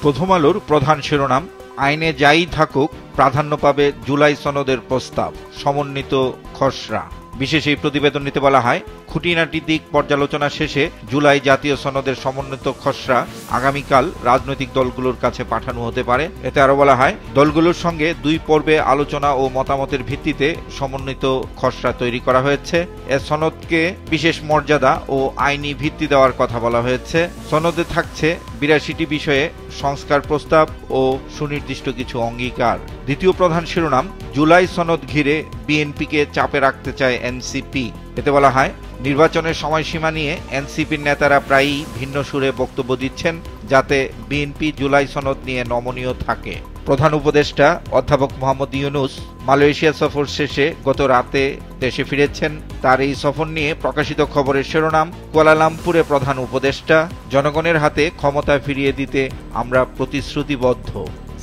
প্রথম আলোর প্রধান শিরোনাম, আইনে যাই থাকুক প্রাধান্য পাবে জুলাই সনদের প্রস্তাব, সমন্বিত খসড়া। বিশেষ এই প্রতিবেদনটিতে বলা হয়, খুঁটিনাটি দিক পর্যালোচনা শেষে জুলাই জাতীয় সনদের সমন্বিত খসড়া আগামীকাল রাজনৈতিক দলগুলোর কাছে পাঠানো হতে পারে। এতে আরো বলা হয়, দলগুলোর সঙ্গে 2 পর্বে আলোচনা ও মতামতের ভিত্তিতে সমন্বিত খসড়া তৈরি করা হয়েছে। এ সনদকে বিশেষ মর্যাদা ও আইনি ভিত্তি দেওয়ার কথা বলা হয়েছে। সনদে থাকছে 82টি বিষয়ে সংস্কার প্রস্তাব ও সুনির্দিষ্ট কিছু অঙ্গীকার। দ্বিতীয় প্রধান শিরোনাম, জুলাই সনদ ঘিরে বিএনপিকে চাপে রাখতে চায় এনসিপি। এতে বলা হয়, নির্বাচনের সময়সীমা নিয়ে এনসিপির নেতারা প্রায়ই ভিন্ন সুরে বক্তব্য দিচ্ছেন, যাতে বিএনপি জুলাই সনদ নিয়ে নমনীয় থাকে। প্রধান উপদেষ্টা অধ্যাপক মোহাম্মদ ইউনূস মালয়েশিয়া সফর শেষে গত রাতে দেশে ফিরেছেন। তার এই সফর নিয়ে প্রকাশিত খবরের শিরোনাম, কুয়ালালামপুরে প্রধান উপদেষ্টা, জনগণের হাতে ক্ষমতা ফিরিয়ে দিতে আমরা প্রতিশ্রুতিবদ্ধ।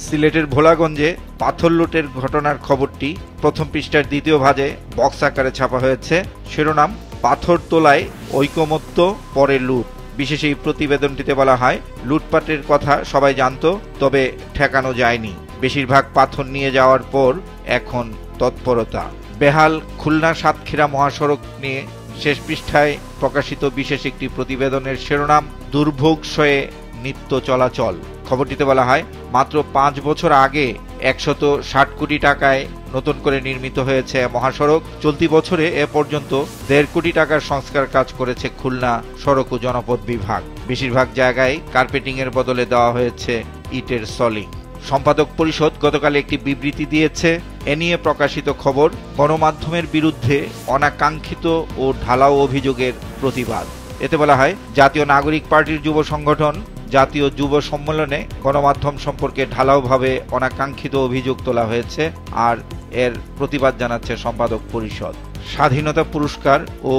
সিলেটের ভোলাগঞ্জে পাথর লুটের ঘটনার খবরটি প্রথম পৃষ্ঠার দ্বিতীয় ভাজে বক্স আকারে ছাপা হয়েছে। শিরোনাম, পাথর তোলায় ঐকমত্য, পরে লুট। বিশেষ এই প্রতিবেদনটিতে বলা হয়, লুটপাটের কথা সবাই জানত, তবে ঠেকানো যায়নি। বেশিরভাগ পাথর নিয়ে যাওয়ার পর এখন তৎপরতা। বেহাল খুলনা সাতক্ষীরা মহাসড়ক নিয়ে শেষ পৃষ্ঠায় প্রকাশিত বিশেষ একটি প্রতিবেদনের শিরোনাম, দুর্ভোগ সয়ে নিত্য চলাচল। খবরটিতে বলা হয়, মাত্র 5 বছর আগে 160 কোটি টাকায় নতুন করে নির্মিত হয়েছে মহাসড়ক। চলতি বছরে এ পর্যন্ত 1.5 কোটি টাকার সংস্কার কাজ করেছে খুলনা সড়ক ও জনপথ বিভাগ। বেশিরভাগ জায়গায় কার্পেটিং এর বদলে দেওয়া হয়েছে ইটের সলিং। সম্পাদক পরিষদ গতকাল একটি বিবৃতি দিয়েছে। এ নিয়ে প্রকাশিত খবর, গণমাধ্যমের বিরুদ্ধে অনাকাঙ্ক্ষিত ও ঢালাও অভিযোগের প্রতিবাদ। এতে বলা হয়, জাতীয় নাগরিক পার্টির যুব সংগঠন জাতীয় যুব সম্মেলনে গণমাধ্যম সম্পর্কে ঢালাওভাবে অনাকাঙ্ক্ষিত অভিযোগ তোলা হয়েছে, আর এর প্রতিবাদ জানাচ্ছে সম্পাদক পরিষদ। স্বাধীনতা পুরস্কার ও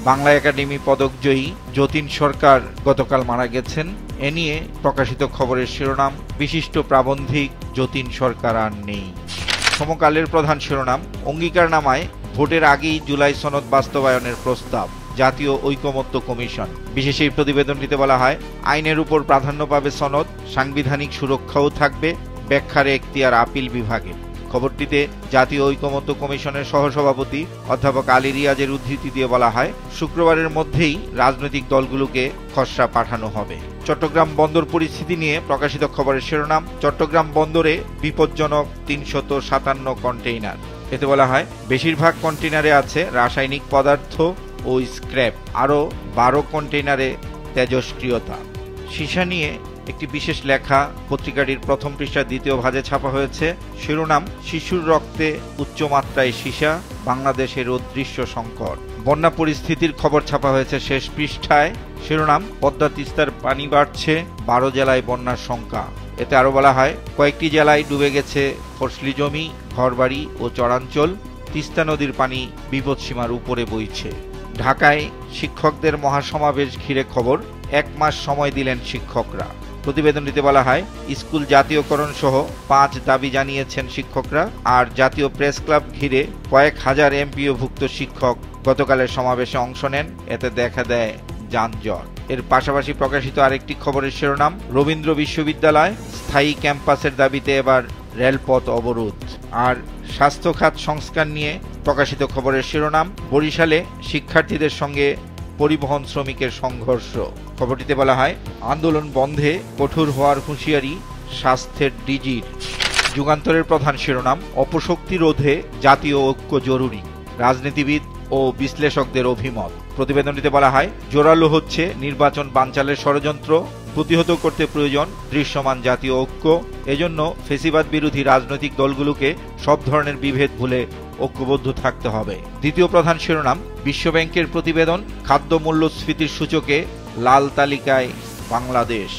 বাংলা একাডেমি পদকজয়ী যতীন সরকার গতকাল মারা গেছেন। এ নিয়ে প্রকাশিত খবরের শিরোনাম, বিশিষ্ট প্রাবন্ধিক যতীন সরকার আর নেই। সমকালের প্রধান শিরোনাম, অঙ্গীকারনামায় ভোটের আগেই জুলাই সনদ বাস্তবায়নের প্রস্তাব, জাতীয় ঐকমত্য কমিশন। বিশেষ এই প্রতিবেদনটিতে বলা হয়, আইনের উপর প্রাধান্য পাবে সনদ, সাংবিধানিক সুরক্ষাও থাকবে, ব্যাখ্যার এখতিয়ার আপিল বিভাগে। খবরটিতে জাতীয় ঐকমত্য কমিশনের সহসভাপতি অধ্যাপক আলী রিয়াজের উদ্ধৃতি দিয়ে বলা হয়, শুক্রবারের মধ্যেই রাজনৈতিক দলগুলোকে খসড়া পাঠানো হবে। চট্টগ্রাম বন্দর পরিস্থিতি নিয়ে প্রকাশিত খবরের শিরোনাম, চট্টগ্রাম বন্দরে বিপজ্জনক 357 কন্টেইনার। এতে বলা হয়, বেশিরভাগ কন্টেইনারে আছে রাসায়নিক পদার্থ ও স্ক্র্যাপ, আরও 12 কন্টেইনারে তেজস্ক্রিয়তা। সীসা নিয়ে একটি বিশেষ লেখা পত্রিকাটির প্রথম পৃষ্ঠার দ্বিতীয় ভাজে ছাপা হয়েছে। শিরোনাম, শিশুর রক্তে উচ্চমাত্রায় সীসা, বাংলাদেশের অদৃশ্য সংকট। বন্যা পরিস্থিতির খবর ছাপা হয়েছে শেষ পৃষ্ঠায়। শিরোনাম, পদ্মা তিস্তার পানি বাড়ছে, 12 জেলায় বন্যার শঙ্কা। এতে আরো বলা হয়, কয়েকটি জেলায় ডুবে গেছে ফসলি জমি, ঘরবাড়ি ও চরাঞ্চল। তিস্তা নদীর পানি বিপদসীমার উপরে বইছে। ঢাকায় শিক্ষকদের মহাসমাবেশ ঘিরে খবর, 1 মাস সময় দিলেন শিক্ষকরা। প্রতিবেদনটিতে বলা হয়, স্কুল জাতীয়করণ সহ 5 দাবি জানিয়েছেন শিক্ষকরা। আর জাতীয় প্রেস ক্লাব ঘিরে কয়েক হাজার এমপিওভুক্ত শিক্ষক গতকালের সমাবেশে অংশ নেন। এতে দেখা দেয় যানজট। এর পাশাপাশি প্রকাশিত আরেকটি খবরের শিরোনাম, রবীন্দ্র বিশ্ববিদ্যালয় স্থায়ী ক্যাম্পাসের দাবিতে এবার রেলপথ অবরোধ। আর স্বাস্থ্য খাত সংস্কার নিয়ে প্রকাশিত খবরের শিরোনাম, বরিশালে শিক্ষার্থীদের সঙ্গে পরিবহন শ্রমিকের সংঘর্ষ। খবরটিতে বলা হয়, আন্দোলন বন্ধে কঠোর হওয়ার হুঁশিয়ারি স্বাস্থ্যের ডিজির। যুগান্তরের প্রধান শিরোনাম, অপশক্তি রোধে জাতীয় ঐক্য জরুরি, রাজনীতিবিদ ও বিশ্লেষকদের অভিমত। প্রতিবেদনটিতে বলা হয়, জোরালো হচ্ছে নির্বাচন বানচালের ষড়যন্ত্র, প্রতিহত করতে প্রয়োজন দৃশ্যমান জাতীয় ঐক্য। এজন্য ফেসিবাদ বিরোধী রাজনৈতিক দলগুলোকে সব ধরনের বিভেদ ভুলে ঐক্যবদ্ধ থাকতে হবে। দ্বিতীয় প্রধান শিরোনাম, বিশ্বব্যাংকের প্রতিবেদন, খাদ্য মূল্যস্ফীতির সূচকে লাল তালিকায় বাংলাদেশ।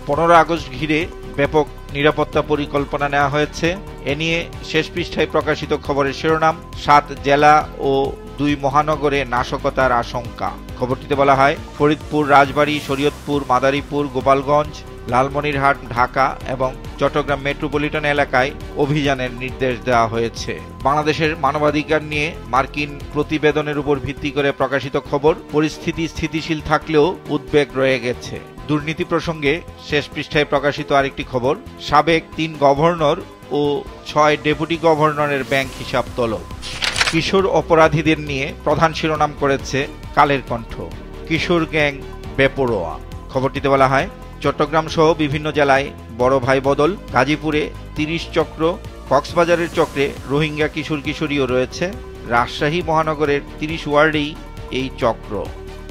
15 আগস্ট ঘিরে ব্যাপক নিরাপত্তা পরিকল্পনা নেওয়া হয়েছে। এ নিয়ে শেষ পৃষ্ঠায় প্রকাশিত খবরের শিরোনাম, 7 জেলা ও 2 মহানগরে নাশকতার আশঙ্কা। খবরটিতে বলা হয়, ফরিদপুর, রাজবাড়ী, শরীয়তপুর, মাদারীপুর, গোপালগঞ্জ, লালমনিরহাট, ঢাকা এবং চট্টগ্রাম মেট্রোপলিটন এলাকায় অভিযানের নির্দেশ দেওয়া হয়েছে। বাংলাদেশের মানবাধিকার নিয়ে মার্কিন প্রতিবেদনের উপর ভিত্তি করে প্রকাশিত খবর, পরিস্থিতি স্থিতিশীল থাকলেও উদ্বেগ রয়ে গেছে। দুর্নীতি প্রসঙ্গে শেষ পৃষ্ঠায় প্রকাশিত আরেকটি খবর, সাবেক 3 গভর্নর ও 6 ডেপুটি গভর্নরের ব্যাংক হিসাব তলব। কিশোর অপরাধীদের নিয়ে প্রধান শিরোনাম করেছে কালের কণ্ঠ, কিশোর গ্যাং বেপরোয়া। খবরটিতে বলা হয়, চট্টগ্রাম সহ বিভিন্ন জেলায় বড় ভাই বদল, গাজীপুরে 30 চক্র, কক্সবাজারের চক্রে রোহিঙ্গা কিশোর কিশোরীও রয়েছে, রাজশাহী মহানগরের 30 ওয়ার্ডেই এই চক্র।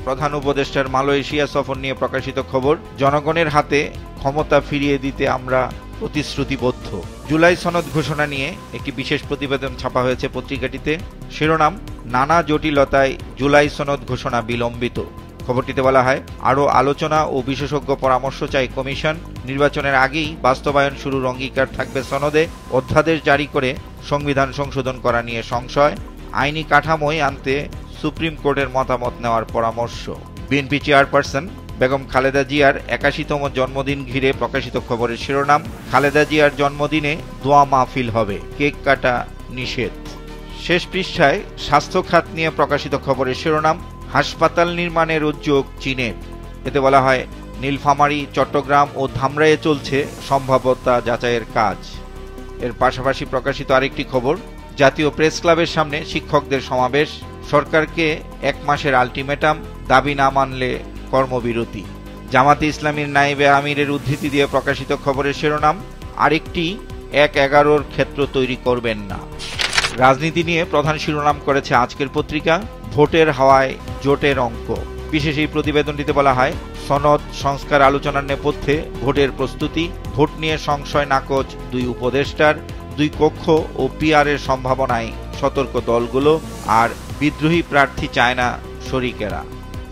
প্রধান উপদেষ্টার মালয়েশিয়া সফর নিয়ে প্রকাশিত খবর, জনগণের হাতে ক্ষমতা ফিরিয়ে দিতে আমরা প্রতিশ্রুতিবদ্ধ। জুলাই সনদ ঘোষণা নিয়ে একটি বিশেষ প্রতিবেদন ছাপা হয়েছে পত্রিকাটিতে। শিরোনাম, নানা জটিলতায় জুলাই সনদ ঘোষণা বিলম্বিত। খবরটিতে বলা হয়, আরও আলোচনা ও বিশেষজ্ঞ পরামর্শ চাই কমিশন। নির্বাচনের আগেই বাস্তবায়ন শুরুর অঙ্গীকার থাকবে সনদে। অধ্যাদেশ জারি করে সংবিধান সংশোধন করা নিয়ে সংশয়। আইনি কাঠামোয় আনতে সুপ্রিম কোর্টের মতামত নেওয়ার পরামর্শ। বিএনপি চেয়ারপারসন বেগম খালেদা জিয়ার 81তম জন্মদিন ঘিরে প্রকাশিত খবরের শিরোনাম, খালেদা জিয়ার জন্মদিনে দোয়া মাহফিল হবে, কেক কাটা নিষেধ। শেষ পৃষ্ঠায় স্বাস্থ্য খাত নিয়ে প্রকাশিত খবরের শিরোনাম, হাসপাতাল নির্মাণের উদ্যোগ চীনের। এতে বলা হয়, নীলফামারী, চট্টগ্রাম ও ধামরাইয়ে চলছে সম্ভাব্যতা যাচাইয়ের কাজ। এর পাশাপাশি প্রকাশিত আরেকটি খবর, জাতীয় প্রেস ক্লাবের সামনে শিক্ষকদের সমাবেশ, সরকারকে 1 মাসের আলটিমেটাম, দাবি না মানলে কর্মবিরতি। জামাতে ইসলামীর নায়েবে আমিরের উদ্ধৃতি দিয়ে প্রকাশিত খবরের শিরোনাম, আরেকটি 1-11 ক্ষেত্র তৈরি করবেন না। রাজনীতি নিয়ে প্রধান শিরোনাম করেছে আজকের পত্রিকা, ভোটের হাওয়ায় জোটের অঙ্ক। বিশেষ এই প্রতিবেদনটিতে বলা হয়, সনদ সংস্কার আলোচনার নেপথ্যে ভোটের প্রস্তুতি, ভোট নিয়ে সংশয় নাকচ 2 উপদেষ্টার, 2 কক্ষ ও পিআরের সম্ভাবনায় সতর্ক দলগুলো, আর বিদ্রোহী প্রার্থী চায় না শরিকেরা।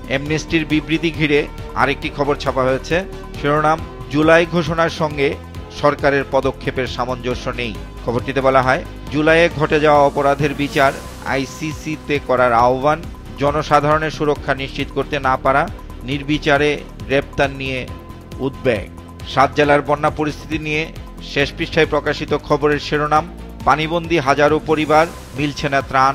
অ্যামনেস্টির বিবৃতি ঘিরে আরেকটি খবর ছাপা হয়েছে, শিরোনাম, জুলাই ঘোষণার সঙ্গে সরকারের পদক্ষেপের সামঞ্জস্য নেই। খবরটিতে বলা হয়, জুলাইয়ে ঘটে যাওয়া অপরাধের বিচার আইসিসিতে করার আহ্বান, জনসাধারণের সুরক্ষা নিশ্চিত করতে না পারা, নির্বিচারে গ্রেপ্তার নিয়ে উদ্বেগ। 7 জেলার বন্যা পরিস্থিতি নিয়ে শেষ পৃষ্ঠায় প্রকাশিত খবরের শিরোনাম, পানিবন্দী হাজারো পরিবার, মিলছে না ত্রাণ,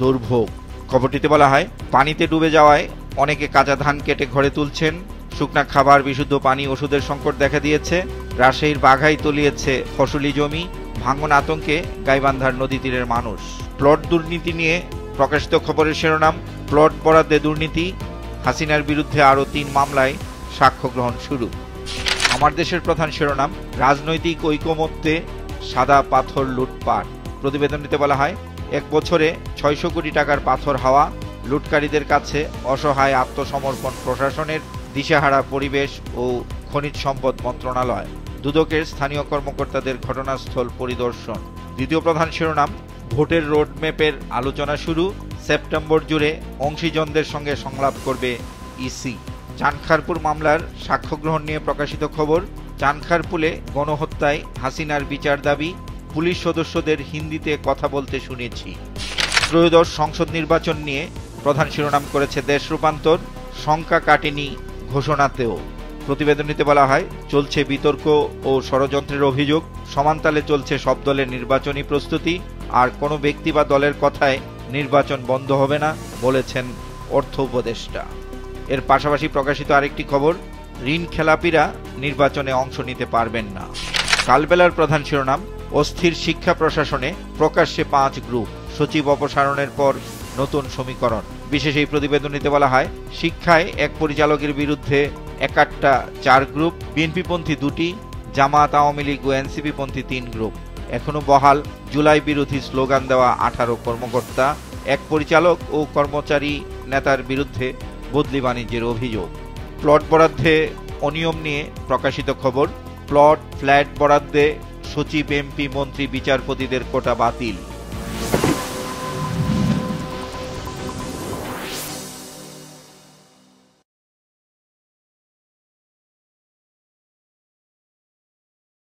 দুর্ভোগ। খবরটিতে বলা হয়, পানিতে ডুবে যাওয়ায় অনেকে কাঁচা ধান কেটে ঘরে তুলছেন, শুকনা খাবার, বিশুদ্ধ পানি, ওষুধের সংকট দেখা দিয়েছে। রাজশাহীর বাঘায় তলিয়েছে ফসলি জমি, ভাঙন আতঙ্কে গাইবান্ধার নদী তীরের মানুষ। প্লট দুর্নীতি নিয়ে প্রকাশিত খবরের শিরোনাম, প্লট বরাদ্দে দুর্নীতি, হাসিনার বিরুদ্ধে আরও 3 মামলায় সাক্ষ্য গ্রহণ শুরু। আমার দেশের প্রধান শিরোনাম, রাজনৈতিক ঐকমত্যে সাদা পাথর লুটপাট। প্রতিবেদনটিতে বলা হয়, 1 বছরে 600 কোটি টাকার পাথর হাওয়া, লুটকারীদের কাছে অসহায় আত্মসমর্পণ প্রশাসনের, দিশাহারা পরিবেশ ও খনিজ সম্পদ মন্ত্রণালয়। দুদকের স্থানীয় কর্মকর্তাদের ঘটনাস্থল পরিদর্শন। দ্বিতীয় প্রধান শিরোনাম, ভোটের রোডম্যাপের আলোচনা শুরু, সেপ্টেম্বর জুড়ে অংশীজনদের সঙ্গে সংলাপ করবে ইসি। চানখারপুল মামলার সাক্ষ্য গ্রহণ নিয়ে প্রকাশিত খবর, চানখারপুলে গণহত্যায় হাসিনার বিচার দাবি, পুলিশ সদস্যদের হিন্দিতে কথা বলতে শুনেছি। ত্রয়োদশ সংসদ নির্বাচন নিয়ে প্রধান শিরোনাম করেছে দেশ রূপান্তর, শঙ্কা কাটেনি ঘোষণাতেও। প্রতিবেদনটিতে বলা হয়, চলছে বিতর্ক ও ষড়যন্ত্রের অভিযোগ, সমানতালে চলছে সব দলের নির্বাচনী প্রস্তুতি, আর কোনো ব্যক্তি বা দলের কথায় নির্বাচন বন্ধ হবে না বলেছেন অর্থ উপদেষ্টা। এর পাশাপাশি প্রকাশিত আরেকটি খবর, ঋণ খেলাপিরা নির্বাচনে অংশ নিতে পারবেন না। কালবেলার প্রধান শিরোনাম, অস্থির শিক্ষা প্রশাসনে, প্রকাশ্যে 5 গ্রুপ, সচিব অপসারণের পর নতুন সমীকরণ। বিশেষ এই প্রতিবেদনটিতে বলা হয়, শিক্ষায় 1 পরিচালকের বিরুদ্ধে 4 গ্রুপ, বিএনপিপন্থী 2টি, জামাত, আওয়ামী লীগ ও এনসিপিপন্থী 3 গ্রুপ। এখনো বহাল জুলাই বিরোধী স্লোগান দেওয়া 18 কর্মকর্তা, 1 পরিচালক ও কর্মচারী নেতার বিরুদ্ধে বদলি বাণিজ্যের অভিযোগ। প্লট বরাদ্দে অনিয়ম নিয়ে প্রকাশিত খবর, প্লট ফ্ল্যাট বরাদ্দে সচিব, এমপি, মন্ত্রী, বিচারপতিদের কোটা বাতিল।